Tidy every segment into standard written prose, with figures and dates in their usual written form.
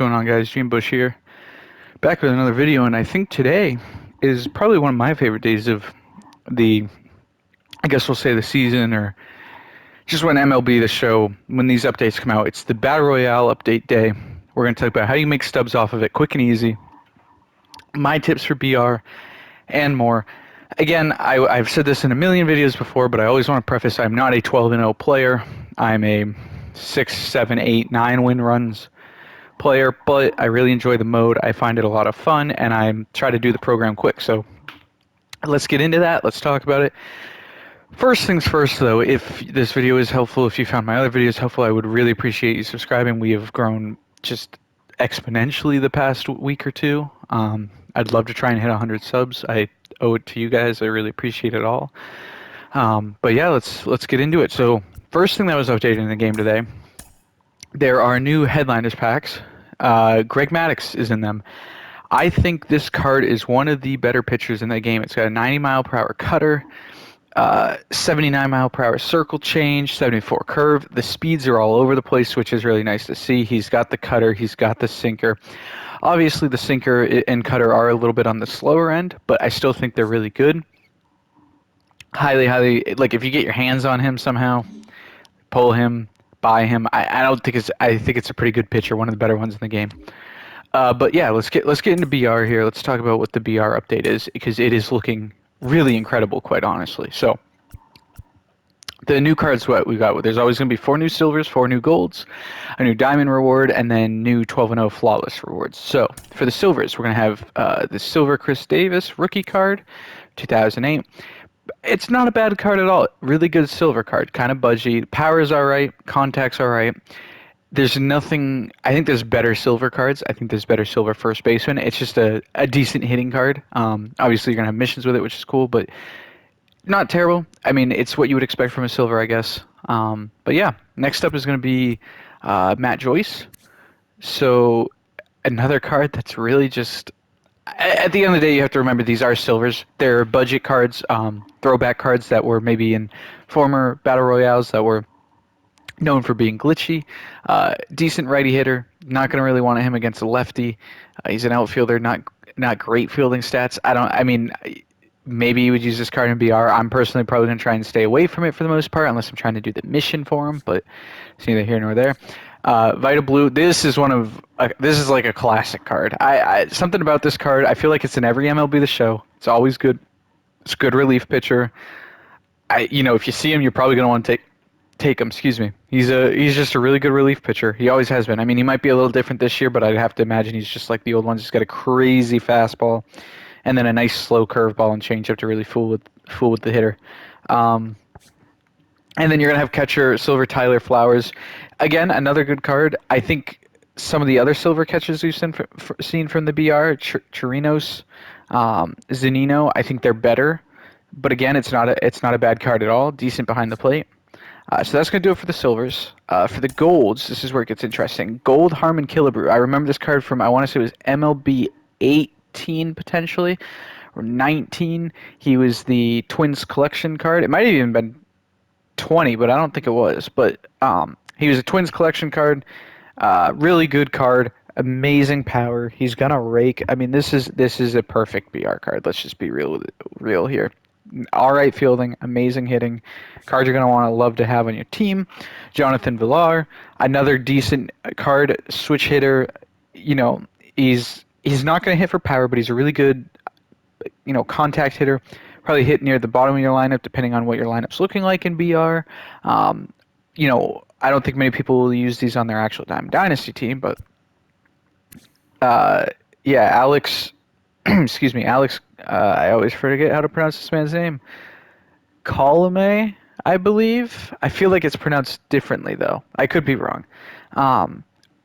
going on, guys? Gene Bush here, back with another video, and I think today is probably one of my favorite days of the, I guess we'll say the season, or just when MLB The Show, when these updates come out. It's the Battle Royale update day. We're going to talk about how you make stubs off of it quick and easy, my tips for BR, and more. Again, I've said this in a million videos before, but I always want to preface I'm not a 12-0 player. I'm a 6, 7, 8, 9 win runs player, but I really enjoy the mode. I find it a lot of fun, and I try to do the program quick. So let's get into that. Let's talk about it. First things first, though, if this video is helpful, if you found my other videos helpful, I would really appreciate you subscribing. We have grown just exponentially the past week or two. I'd love to try and hit 100 subs. I owe it to you guys. I really appreciate it all. But yeah, let's get into it. So first thing that was updated in the game today, there are new headliners packs. Greg Maddux is in them. I think this card is one of the better pitchers in the game. It's got a 90-mile-per-hour cutter, 79-mile-per-hour circle change, 74 curve. The speeds are all over the place, which is really nice to see. He's got the cutter. He's got the sinker. Obviously, the sinker and cutter are a little bit on the slower end, but I still think they're really good. Highly, like if you get your hands on him somehow, pull him, buy him. I think it's a pretty good pitcher, one of the better ones in the game. But yeah, let's get into BR here. Let's talk about what the BR update is, because it is looking really incredible, quite honestly. So the new cards, what we got, there's always going to be 4 new silvers, 4 new golds, a new diamond reward, and then new 12-0 flawless rewards. So for the silvers, we're going to have the silver Chris Davis rookie card, 2008. It's not a bad card at all. Really good silver card, kind of budgy. Power is all right. Contact's all right. There's nothing. I think there's better silver cards. I think there's better silver first baseman. It's just a decent hitting card. Obviously, you're going to have missions with it, which is cool, but not terrible. I mean, it's what you would expect from a silver, I guess. But yeah, next up is going to be Matt Joyce. So another card that's really just... At the end of the day, you have to remember these are silvers. They're budget cards, throwback cards that were maybe in former Battle Royales that were known for being glitchy. Decent righty hitter. Not going to really want him against a lefty. He's an outfielder, not great fielding stats. Maybe you would use this card in BR. I'm personally probably going to try and stay away from it for the most part, unless I'm trying to do the mission for him, but it's neither here nor there. Vita Blue, this is like a classic card. Something about this card, I feel like it's in every MLB The Show. It's always good. It's a good relief pitcher. If you see him, you're probably going to want to take him. Excuse me. He's just a really good relief pitcher. He always has been. I mean, he might be a little different this year, but I'd have to imagine he's just like the old ones. He's got a crazy fastball, and then a nice slow curveball and changeup to really fool with the hitter. And then you're going to have catcher Silver Tyler Flowers. Again, another good card. I think some of the other silver catchers we've seen from the BR, Chirinos, Zanino, I think they're better. But again, it's not a bad card at all. Decent behind the plate. So that's going to do it for the silvers. For the golds, this is where it gets interesting. Gold Harmon Killebrew. I remember this card from, I want to say it was MLB 18 potentially, or 19. He was the Twins collection card. It might have even been 20, but I don't think it was. But he was a Twins collection card. Really good card. Amazing power. He's gonna rake. I mean, this is a perfect BR card. Let's just be real here. All right fielding, amazing hitting. Card you're gonna love to have on your team. Jonathan Villar, another decent card, switch hitter. He's not gonna hit for power, but he's a really good, contact hitter. Probably hit near the bottom of your lineup, depending on what your lineup's looking like in BR. I don't think many people will use these on their actual Diamond Dynasty team, but Alex, excuse me, Alex, I always forget how to pronounce this man's name. Colome, I believe. I feel like it's pronounced differently, though. I could be wrong.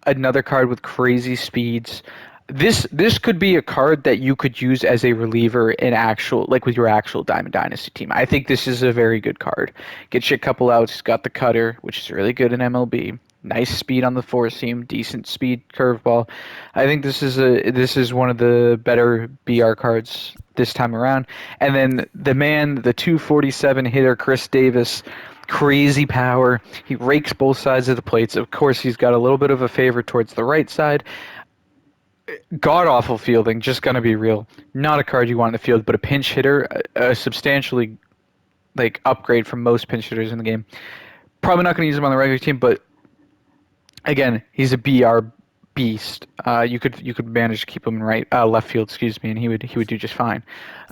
Another card with crazy speeds. This could be a card that you could use as a reliever with your actual Diamond Dynasty team. I think this is a very good card. Gets you a couple outs. He's got the cutter, which is really good in MLB. Nice speed on the four seam, decent speed curveball. I think this is one of the better BR cards this time around. And then the 247 hitter Chris Davis, crazy power. He rakes both sides of the plates. Of course, he's got a little bit of a favor towards the right side. God awful fielding, just gonna be real. Not a card you want in the field, but a pinch hitter, a substantially like upgrade from most pinch hitters in the game. Probably not gonna use him on the regular team, but again, he's a BR beast. You could manage to keep him in left field, excuse me, and he would do just fine.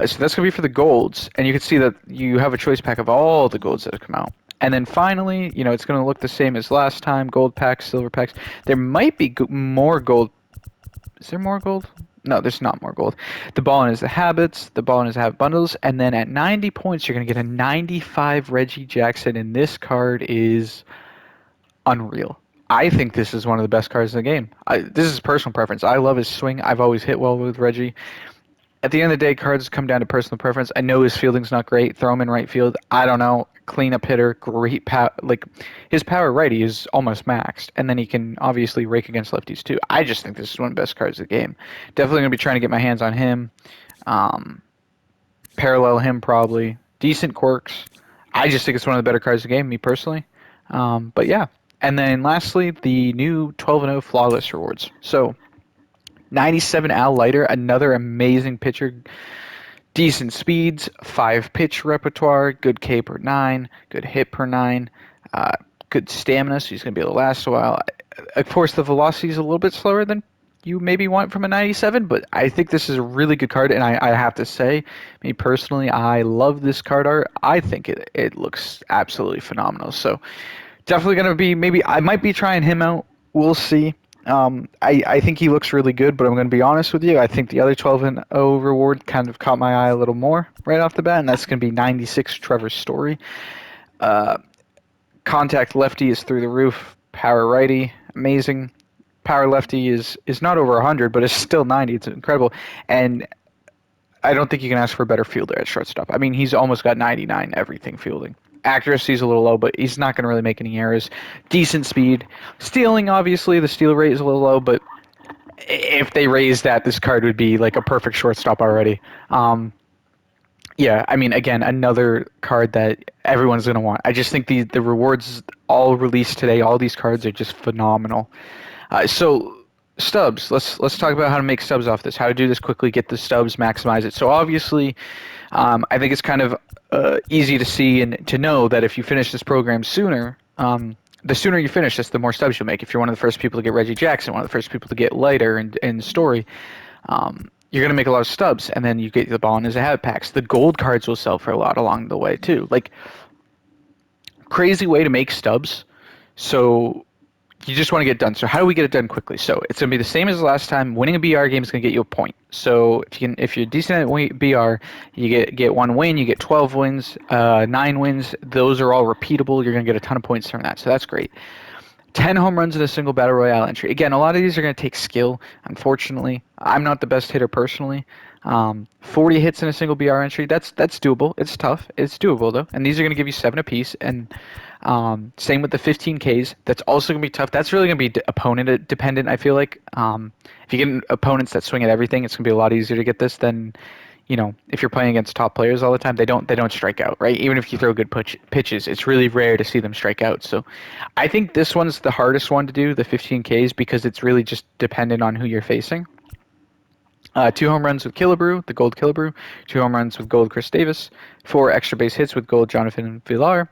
So that's gonna be for the golds, and you can see that you have a choice pack of all the golds that have come out. And then finally, it's going to look the same as last time: gold packs, silver packs. There might be more gold. Is there more gold? No, there's not more gold. The ball in is the habits, the ball in is the habit bundles, and then at 90 points, you're going to get a 95 Reggie Jackson, and this card is unreal. I think this is one of the best cards in the game. This is personal preference. I love his swing. I've always hit well with Reggie. At the end of the day, cards come down to personal preference. I know his fielding's not great. Throw him in right field. I don't know. Cleanup hitter, great power. Like his power righty is almost maxed, and then he can obviously rake against lefties too. I just think this is one of the best cards of the game. Definitely gonna be trying to get my hands on him. Um, Parallel him probably. Decent quirks. I just think it's one of the better cards of the game, me personally. But yeah. And then lastly, the new 12-0 flawless rewards. So 97 Al Leiter, another amazing pitcher. Decent speeds, 5 pitch repertoire, good K per 9, good hit per 9, good stamina, so he's going to be able to last a while. Of course, the velocity is a little bit slower than you maybe want from a 97, but I think this is a really good card, and I have to say, me personally, I love this card art. I think it looks absolutely phenomenal. So definitely going to be, maybe I might be trying him out. We'll see. I think he looks really good, but I'm going to be honest with you. I think the other 12-0 reward kind of caught my eye a little more right off the bat, and that's going to be 96 Trevor Story. Contact lefty is through the roof. Power righty, amazing. Power lefty is not over 100, but it's still 90. It's incredible. And I don't think you can ask for a better fielder at shortstop. I mean, he's almost got 99 everything fielding. Accuracy is a little low, but he's not going to really make any errors. Decent speed. Stealing, obviously, the steal rate is a little low, but if they raise that, this card would be like a perfect shortstop already. Yeah, I mean, again, another card that everyone's going to want. I just think the rewards all released today, all these cards are just phenomenal. So Stubs, let's talk about how to make stubs off this. How to do this quickly, get the stubs, maximize it. So obviously, I think it's kind of easy to see and to know that if you finish this program sooner, the sooner you finish this, the more stubs you'll make. If you're one of the first people to get Reggie Jackson, one of the first people to get Leiter and Story, you're going to make a lot of stubs, and then you get the ball in as a habit packs. The gold cards will sell for a lot along the way too. Like, crazy way to make stubs. So you just want to get it done. So how do we get it done quickly? So it's going to be the same as last time. Winning a BR game is going to get you a point. So if you're decent at BR, you get 1 win, you get 12 wins, 9 wins. Those are all repeatable. You're going to get a ton of points from that. So that's great. 10 home runs in a single Battle Royale entry. Again, a lot of these are going to take skill, unfortunately. I'm not the best hitter personally. 40 hits in a single BR entry, that's doable. It's tough. It's doable, though. And these are going to give you 7 apiece. And same with the 15 Ks. That's also going to be tough. That's really going to be opponent dependent, I feel like. If you get opponents that swing at everything, it's going to be a lot easier to get this than if you're playing against top players all the time. They don't strike out, right? Even if you throw good pitches, it's really rare to see them strike out. So I think this one's the hardest one to do, the 15 Ks, because it's really just dependent on who you're facing. 2 home runs with Killebrew, the gold Killebrew. 2 home runs with gold Chris Davis. 4 extra base hits with gold Jonathan Villar.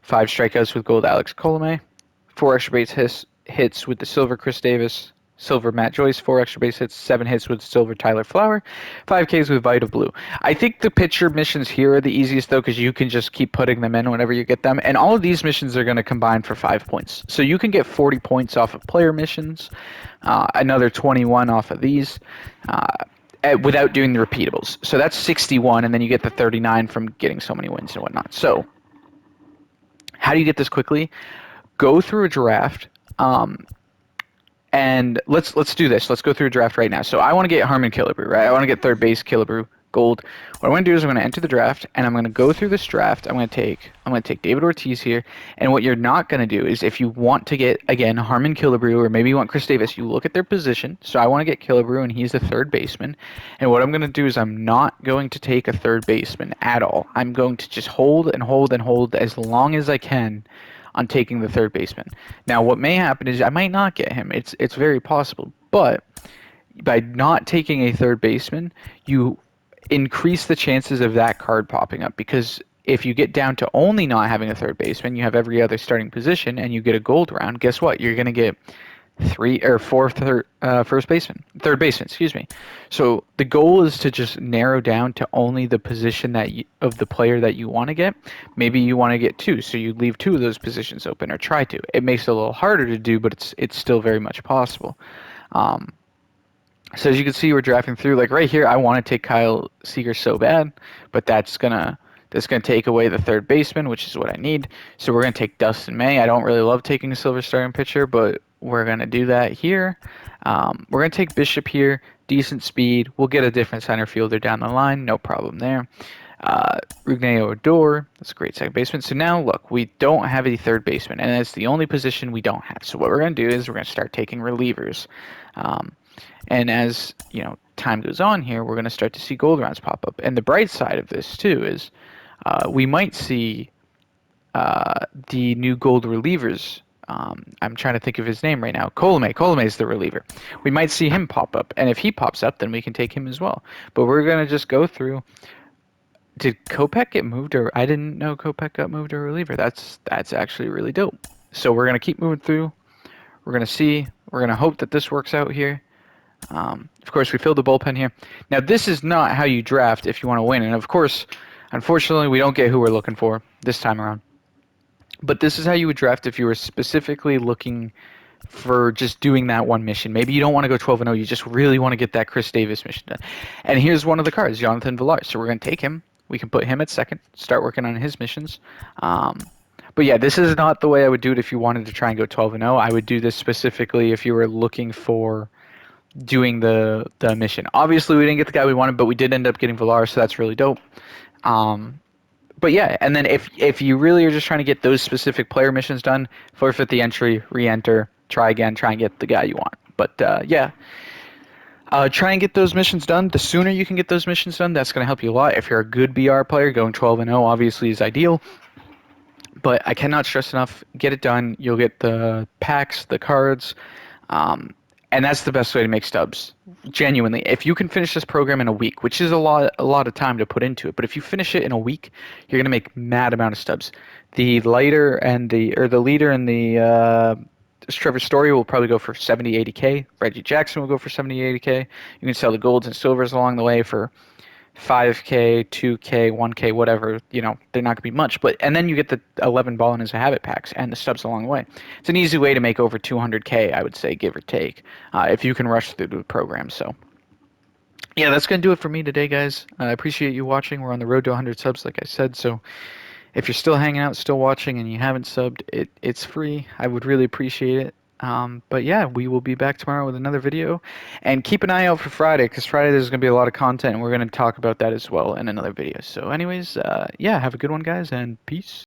5 strikeouts with gold Alex Colomé. 4 extra base hits with the silver Chris Davis. Silver Matt Joyce, 4 extra base hits, 7 hits with silver Tyler Flower, 5 Ks with Vita Blue. I think the pitcher missions here are the easiest, though, because you can just keep putting them in whenever you get them. And all of these missions are going to combine for 5 points. So you can get 40 points off of player missions, another 21 off of these, without doing the repeatables. So that's 61, and then you get the 39 from getting so many wins and whatnot. So how do you get this quickly? Go through a draft. And let's do this. Let's go through a draft right now. So I want to get Harmon Killebrew, right? I want to get third base Killebrew, gold. What I'm going to do is I'm going to enter the draft, and I'm going to go through this draft. I'm going to take David Ortiz here. And what you're not going to do is, if you want to get, again, Harmon Killebrew, or maybe you want Chris Davis, you look at their position. So I want to get Killebrew, and he's the third baseman. And what I'm going to do is I'm not going to take a third baseman at all. I'm going to just hold and hold and hold as long as I can on taking the third baseman. Now, what may happen is I might not get him. It's very possible. But by not taking a third baseman, you increase the chances of that card popping up, because if you get down to only not having a third baseman, you have every other starting position, and you get a gold round. Guess what? You're going to get third baseman, excuse me. So the goal is to just narrow down to only the position of the player that you want to get. Maybe you want to get two, so you leave two of those positions open, or try to. It makes it a little harder to do, but it's still very much possible. Um, so as you can see, we're drafting through. Like right here, I want to take Kyle Seager so bad, but that's gonna take away the third baseman, which is what I need. So we're gonna take Dustin May. I don't really love taking a silver starting pitcher, but we're gonna do that here. We're gonna take Bishop here. Decent speed. We'll get a different center fielder down the line. No problem there. Rougned Odor, that's a great second baseman. So now, look, we don't have a third baseman, and it's the only position we don't have. So what we're going to do is we're going to start taking relievers. And as time goes on here, we're going to start to see gold rounds pop up. And the bright side of this too is we might see the new gold relievers. I'm trying to think of his name right now. Colome is the reliever. We might see him pop up, and if he pops up, then we can take him as well. But we're going to just go through. Did Kopech get moved, or I didn't know Kopech got moved to reliever? That's actually really dope. So we're gonna keep moving through. We're gonna see. We're gonna hope that this works out here. Of course, we filled the bullpen here. Now, this is not how you draft if you want to win, and of course, unfortunately, we don't get who we're looking for this time around. But this is how you would draft if you were specifically looking for just doing that one mission. Maybe you don't want to go 12-0. You just really want to get that Chris Davis mission done. And here's one of the cards, Jonathan Villar. So we're going to take him. We can put him at second, start working on his missions. But yeah, this is not the way I would do it if you wanted to try and go 12-0. I would do this specifically if you were looking for doing the mission. Obviously, we didn't get the guy we wanted, but we did end up getting Villar, so that's really dope. But yeah, and then if you really are just trying to get those specific player missions done, forfeit the entry, re-enter, try again, try and get the guy you want. But yeah, try and get those missions done. The sooner you can get those missions done, that's going to help you a lot. If you're a good BR player, going 12-0 obviously is ideal. But I cannot stress enough, get it done. You'll get the packs, the cards, and that's the best way to make stubs. Genuinely, if you can finish this program in a week, which is a lot of time to put into it, but if you finish it in a week, you're gonna make mad amount of stubs. The leader and the Trevor Story will probably go for 70, 80K. Reggie Jackson will go for 70, 80K. You can sell the golds and silvers along the way for 5K, 2K, 1K, whatever. They're not going to be much. And then you get the 11 ball in his habit packs and the stubs along the way. It's an easy way to make over 200K, I would say, give or take, if you can rush through the program. So, yeah, that's going to do it for me today, guys. I appreciate you watching. We're on the road to 100 subs, like I said. So, if you're still hanging out, still watching, and you haven't subbed, it's free. I would really appreciate it. But yeah, we will be back tomorrow with another video. And keep an eye out for Friday, because Friday there's going to be a lot of content, and we're going to talk about that as well in another video. So anyways, yeah, have a good one, guys, and peace.